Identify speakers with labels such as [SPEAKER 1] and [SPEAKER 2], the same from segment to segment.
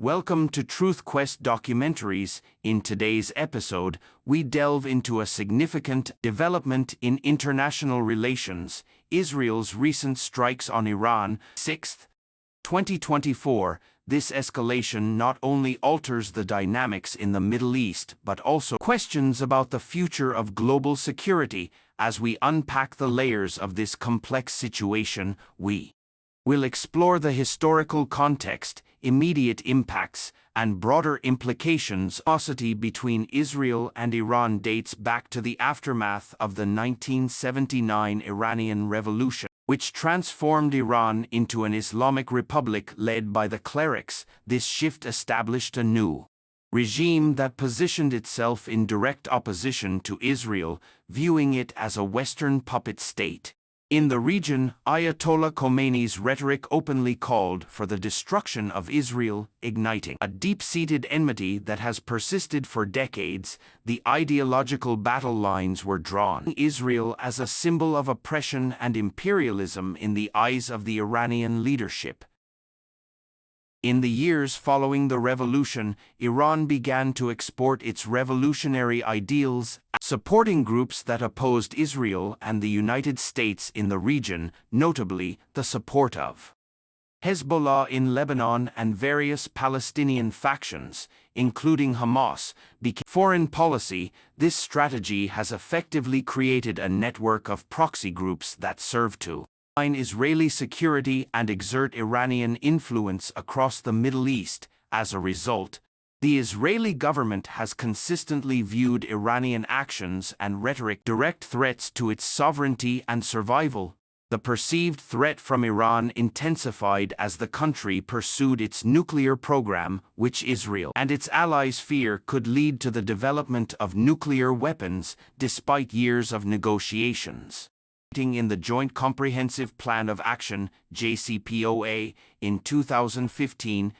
[SPEAKER 1] Welcome to Truth Quest Documentaries. In today's episode, we delve into a significant development in international relations, Israel's recent strikes on Iran. 6th, 2024. This escalation not only alters the dynamics in the Middle East but also questions about the future of global security. As we unpack the layers of this complex situation, we will explore the historical context, immediate impacts, and broader implications. Hostility between Israel and Iran dates back to the aftermath of the 1979 Iranian Revolution, which transformed Iran into an Islamic republic led by the clerics. This shift established a new regime that positioned itself in direct opposition to Israel, viewing it as a Western puppet state. In the region, Ayatollah Khomeini's rhetoric openly called for the destruction of Israel, igniting a deep-seated enmity that has persisted for decades. The ideological battle lines were drawn. Israel as a symbol of oppression and imperialism in the eyes of the Iranian leadership. In the years following the revolution, Iran began to export its revolutionary ideals, supporting groups that opposed Israel and the United States in the region, notably the support of Hezbollah in Lebanon and various Palestinian factions, including Hamas. Foreign policy. This strategy has effectively created a network of proxy groups that serve to Israeli security and exert Iranian influence across the Middle East. As a result, the Israeli government has consistently viewed Iranian actions and rhetoric direct threats to its sovereignty and survival. The perceived threat from Iran intensified as the country pursued its nuclear program, which Israel and its allies fear could lead to the development of nuclear weapons, despite years of negotiations. In the Joint Comprehensive Plan of Action, JCPOA, in 2015,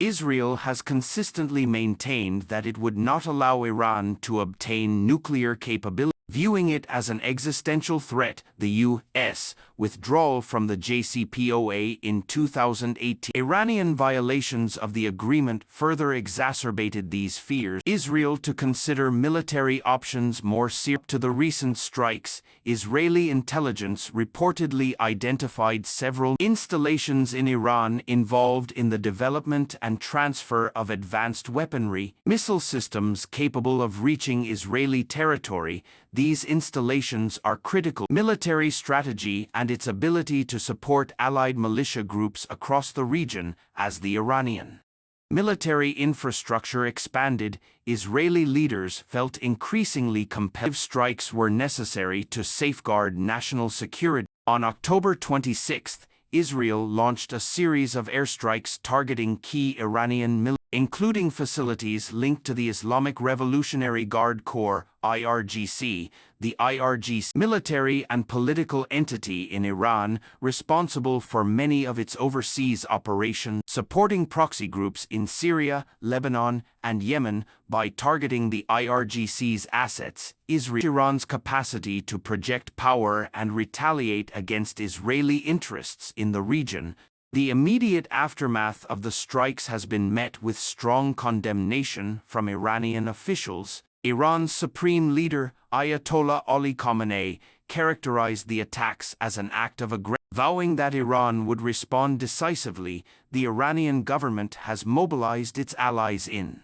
[SPEAKER 1] Israel has consistently maintained that it would not allow Iran to obtain nuclear capability, viewing it as an existential threat. The U.S. withdrawal from the JCPOA in 2018. Iranian violations of the agreement further exacerbated these fears. Israel to consider military options more seriously. To the recent strikes, Israeli intelligence reportedly identified several installations in Iran involved in the development and transfer of advanced weaponry, missile systems capable of reaching Israeli territory. These installations are critical military strategy and its ability to support allied militia groups across the region. As the Iranian military infrastructure expanded, Israeli leaders felt increasingly compelled strikes were necessary to safeguard national security. On October 26, Israel launched a series of airstrikes targeting key Iranian military, including facilities linked to the Islamic Revolutionary Guard Corps, IRGC. The IRGC, military and political entity in Iran, responsible for many of its overseas operations, supporting proxy groups in Syria, Lebanon, and Yemen. By targeting the IRGC's assets, Iran's capacity to project power and retaliate against Israeli interests in the region. The immediate aftermath of the strikes has been met with strong condemnation from Iranian officials. Iran's supreme leader, Ayatollah Ali Khamenei, characterized the attacks as an act of aggression. Vowing that Iran would respond decisively, the Iranian government has mobilized its allies in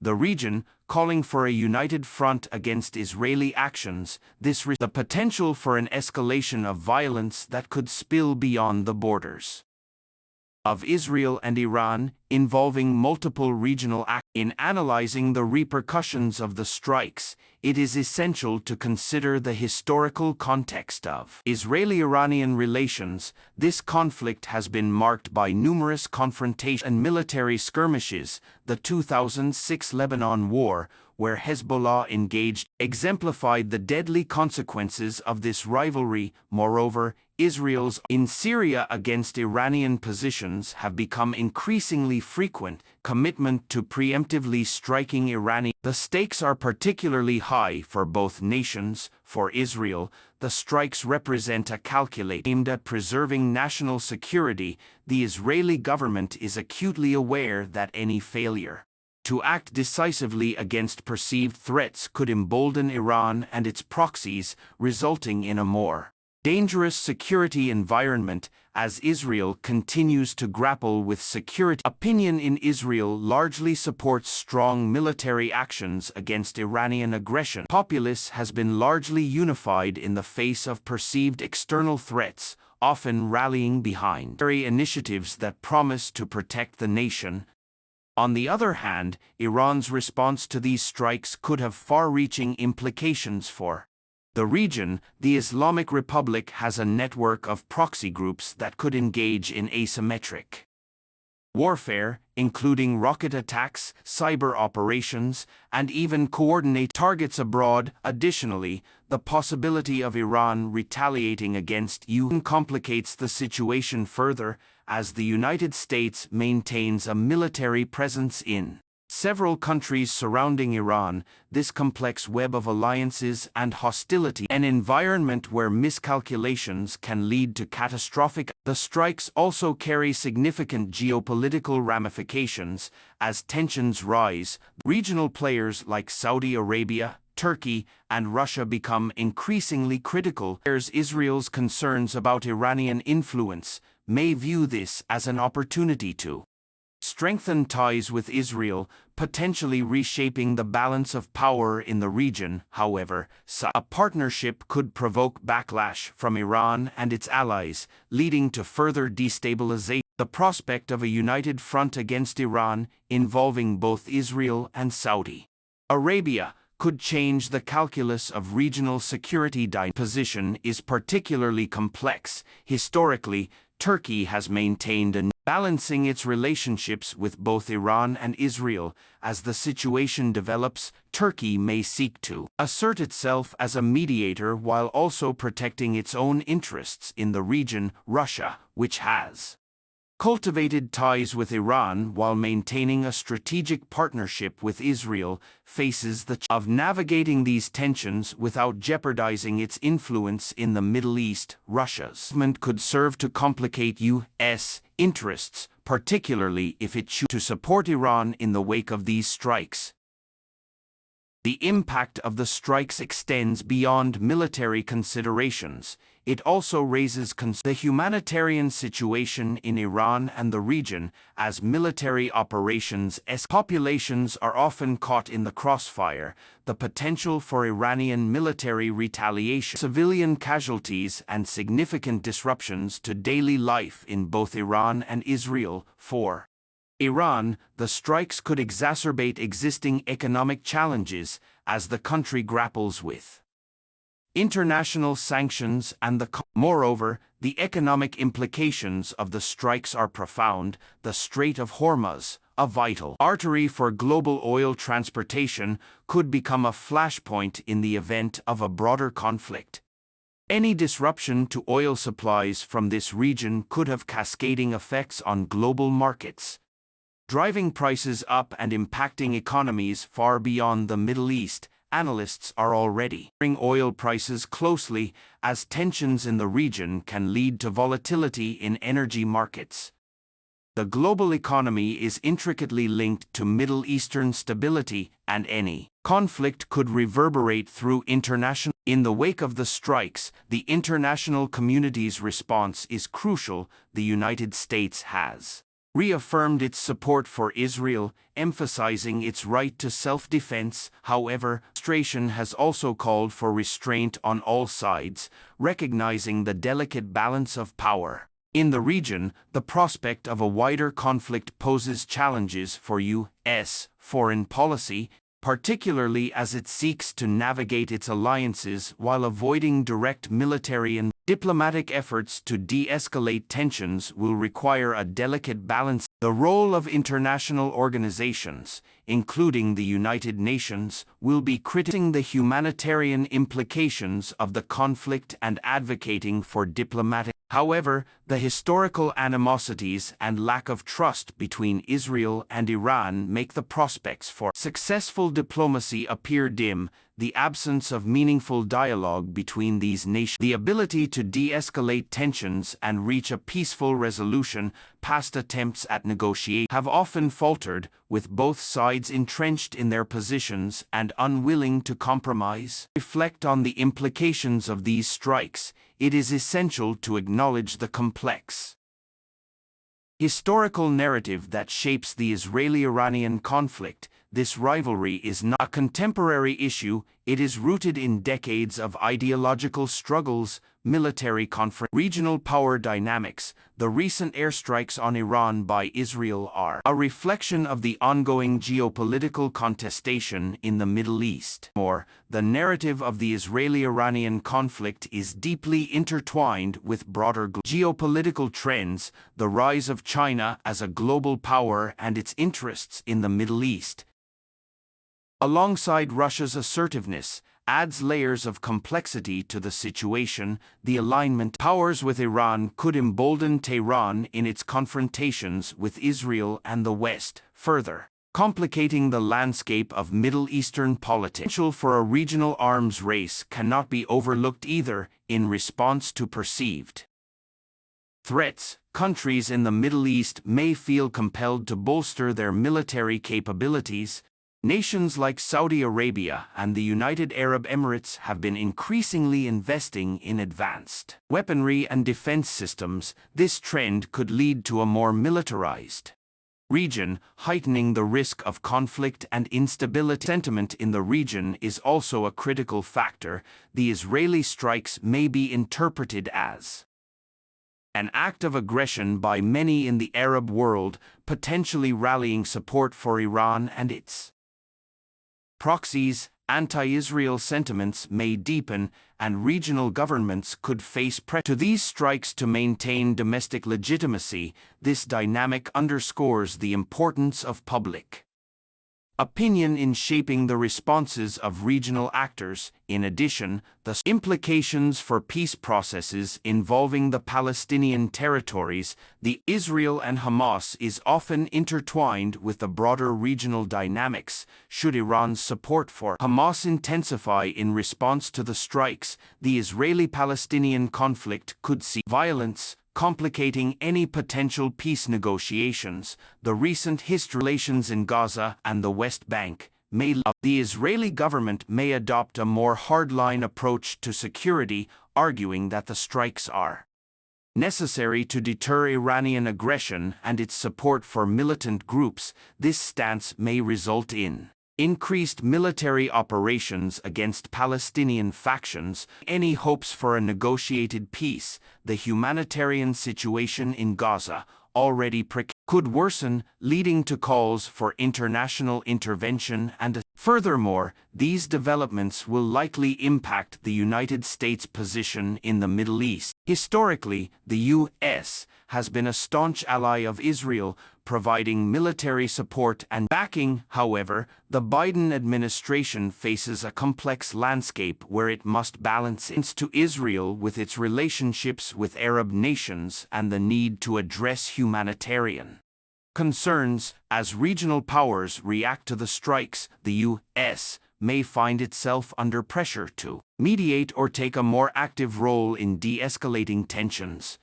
[SPEAKER 1] the region, calling for a united front against Israeli actions. The potential for an escalation of violence that could spill beyond the borders of Israel and Iran, involving multiple regional actors. In analyzing the repercussions of the strikes, it is essential to consider the historical context of Israeli-Iranian relations. This conflict has been marked by numerous confrontations and military skirmishes. The 2006 Lebanon War, where Hezbollah engaged, exemplified the deadly consequences of this rivalry. Moreover, Israel's in Syria against Iranian positions have become increasingly frequent, commitment to preemptively striking Iranian. The stakes are particularly high for both nations. For Israel, the strikes represent a calculate aimed at preserving national security. The Israeli government is acutely aware that any failure to act decisively against perceived threats could embolden Iran and its proxies, resulting in a more dangerous security environment as Israel continues to grapple with security. Opinion in Israel largely supports strong military actions against Iranian aggression. Populace has been largely unified in the face of perceived external threats, often rallying behind military initiatives that promise to protect the nation. On the other hand, Iran's response to these strikes could have far-reaching implications for the region. The Islamic Republic has a network of proxy groups that could engage in asymmetric warfare, including rocket attacks, cyber operations, and even coordinate targets abroad. Additionally, the possibility of Iran retaliating against UN complicates the situation further, as the United States maintains a military presence in several countries surrounding Iran. This complex web of alliances and hostility, an environment where miscalculations can lead to catastrophic. The strikes also carry significant geopolitical ramifications as tensions rise. Regional players like Saudi Arabia, Turkey, and Russia become increasingly critical. Israel's concerns about Iranian influence may view this as an opportunity to strengthen ties with Israel, potentially reshaping the balance of power in the region. However, a partnership could provoke backlash from Iran and its allies, leading to further destabilization. The prospect of a united front against Iran, involving both Israel and Saudi Arabia, could change the calculus of regional security. Position is particularly complex. Historically, Turkey has maintained a balancing its relationships with both Iran and Israel. As the situation develops, Turkey may seek to assert itself as a mediator while also protecting its own interests in the region. Russia, which has cultivated ties with Iran while maintaining a strategic partnership with Israel, faces the challenge of navigating these tensions without jeopardizing its influence in the Middle East. Russia's movement could serve to complicate U.S. interests, particularly if it chooses to support Iran in the wake of these strikes. The impact of the strikes extends beyond military considerations. It also raises the humanitarian situation in Iran and the region, as military operations populations are often caught in the crossfire. The potential for Iranian military retaliation, civilian casualties, and significant disruptions to daily life in both Iran and Israel. For Iran, the strikes could exacerbate existing economic challenges as the country grapples with international sanctions and moreover, the economic implications of the strikes are profound. The Strait of Hormuz, a vital artery for global oil transportation, could become a flashpoint in the event of a broader conflict. Any disruption to oil supplies from this region could have cascading effects on global markets, driving prices up and impacting economies far beyond the Middle East. Analysts are already monitoring oil prices closely, as tensions in the region can lead to volatility in energy markets. The global economy is intricately linked to Middle Eastern stability, and any conflict could reverberate through international. In the wake of the strikes, the international community's response is crucial. The United States has reaffirmed its support for Israel, emphasizing its right to self-defense. However, the administration has also called for restraint on all sides, recognizing the delicate balance of power. In the region, the prospect of a wider conflict poses challenges for U.S. foreign policy, particularly as it seeks to navigate its alliances while avoiding direct military and diplomatic efforts to de-escalate tensions will require a delicate balance. The role of international organizations, including the United Nations, will be critiquing the humanitarian implications of the conflict and advocating for diplomatic However, the historical animosities and lack of trust between Israel and Iran make the prospects for successful diplomacy appear dim. The absence of meaningful dialogue between these nations, the ability to de-escalate tensions and reach a peaceful resolution, past attempts at negotiation have often faltered, with both sides entrenched in their positions and unwilling to compromise. Reflect on the implications of these strikes. It is essential to acknowledge the complex historical narrative that shapes the Israeli-Iranian conflict. This rivalry is not a contemporary issue, it is rooted in decades of ideological struggles, military conflict, regional power dynamics. The recent airstrikes on Iran by Israel are a reflection of the ongoing geopolitical contestation in the Middle East. More, the narrative of the Israeli-Iranian conflict is deeply intertwined with broader geopolitical trends, the rise of China as a global power and its interests in the Middle East, alongside Russia's assertiveness, adds layers of complexity to the situation. The alignment powers with Iran could embolden Tehran in its confrontations with Israel and the West, further complicating the landscape of Middle Eastern politics. Potential for a regional arms race cannot be overlooked either. In response to perceived threats, countries in the Middle East may feel compelled to bolster their military capabilities. Nations like Saudi Arabia and the United Arab Emirates have been increasingly investing in advanced weaponry and defense systems. This trend could lead to a more militarized region, heightening the risk of conflict and instability. Sentiment in the region is also a critical factor. The Israeli strikes may be interpreted as an act of aggression by many in the Arab world, potentially rallying support for Iran and its proxies. Anti-Israel sentiments may deepen, and regional governments could face pressure to these strikes to maintain domestic legitimacy. This dynamic underscores the importance of public opinion in shaping the responses of regional actors. In addition, the implications for peace processes involving the Palestinian territories, the Israel and Hamas, is often intertwined with the broader regional dynamics. Should Iran's support for Hamas intensify in response to the strikes, the Israeli-Palestinian conflict could see violence, complicating any potential peace negotiations. The recent relations in Gaza and the West Bank may the Israeli government may adopt a more hardline approach to security, arguing that the strikes are necessary to deter Iranian aggression and its support for militant groups. This stance may result in increased military operations against Palestinian factions. Any hopes for a negotiated peace, the humanitarian situation in Gaza, already precarious, could worsen, leading to calls for international intervention and furthermore, these developments will likely impact the United States' position in the Middle East. Historically, the U.S. has been a staunch ally of Israel, providing military support and backing. However, the Biden administration faces a complex landscape where it must balance to Israel with its relationships with Arab nations and the need to address humanitarian concerns. As regional powers react to the strikes, the U.S. may find itself under pressure to mediate or take a more active role in de-escalating tensions.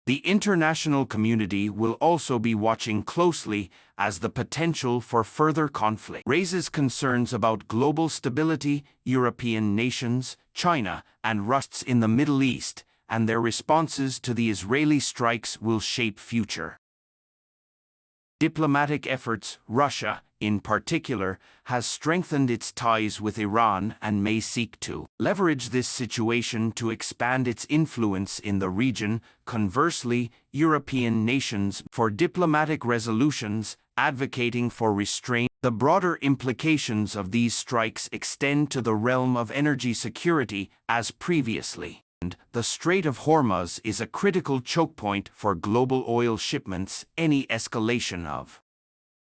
[SPEAKER 1] The international community will also be watching closely, as the potential for further conflict raises concerns about global stability. European nations, China, and Russia in the Middle East, and their responses to the Israeli strikes will shape future diplomatic efforts. Russia, in particular, has strengthened its ties with Iran and may seek to leverage this situation to expand its influence in the region. Conversely, European nations for diplomatic resolutions, advocating for restraint. The broader implications of these strikes extend to the realm of energy security, as previously. The Strait of Hormuz is a critical choke point for global oil shipments. Any escalation of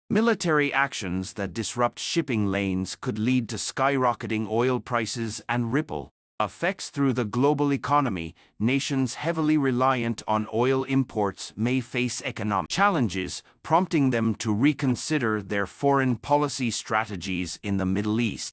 [SPEAKER 1] military actions that disrupt shipping lanes could lead to skyrocketing oil prices and ripple Effects through the global economy. Nations heavily reliant on oil imports may face economic challenges, prompting them to reconsider their foreign policy strategies in the Middle East.